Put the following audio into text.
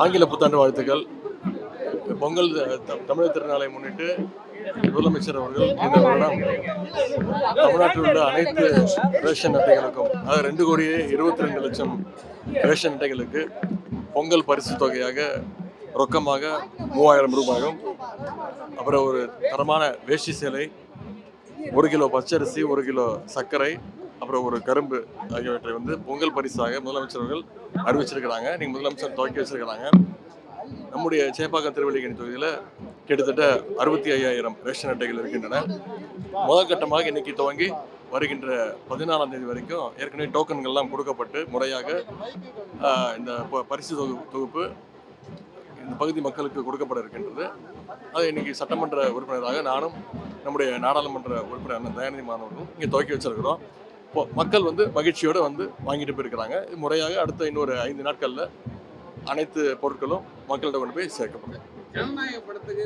ஆங்கில புத்தாண்டு வாழ்த்துக்கள். பொங்கல் தமிழர் திருநாளை முன்னிட்டு முதலமைச்சர் அவர்கள் இந்த வருடம் தமிழ்நாட்டில் உள்ள அனைத்து ரேஷன் அட்டைகளுக்கும், அதாவது 2,22,00,000 ரேஷன் அட்டைகளுக்கு பொங்கல் பரிசு தொகையாக ரொக்கமாக 3000 ரூபாயும், அப்புறம் ஒரு தரமான வேஷ்டி சேலை, 1 கிலோ பச்சரிசி, 1 கிலோ சர்க்கரை, அப்புறம் ஒரு கரும்பு ஆகியவற்றை பொங்கல் பரிசாக முதலமைச்சர் அவர்கள் அறிவிச்சிருக்கிறாங்க. நீங்கள் முதலமைச்சர் துவக்கி வச்சிருக்கிறாங்க. நம்முடைய சேப்பாக்கம் திருவல்லிக்கேணி தொகுதியில் கிட்டத்தட்ட 65,000 ரேஷன் அட்டைகள் இருக்கின்றன. முதல் கட்டமாக இன்னைக்கு துவங்கி வருகின்ற 14ஆம் தேதி வரைக்கும் ஏற்கனவே டோக்கன்கள்லாம் கொடுக்கப்பட்டு முறையாக இந்த பரிசு தொகுப்பு இந்த பகுதி மக்களுக்கு கொடுக்கப்பட இருக்கின்றது. அது இன்னைக்கு சட்டமன்ற உறுப்பினராக நானும் நம்முடைய நாடாளுமன்ற உறுப்பினர் தயாநிதி மாறனும் இங்கே துவக்கி வச்சிருக்கிறோம். இப்போ மக்கள் மகிழ்ச்சியோடு வாங்கிட்டு போயிருக்கிறாங்க. இது முறையாக அடுத்த இன்னொரு 5 நாட்களில் அனைத்து பொருட்களும் மக்கள்கிட்ட கொண்டு போய் சேர்க்கப்படும். ஜனநாயக படத்துக்கு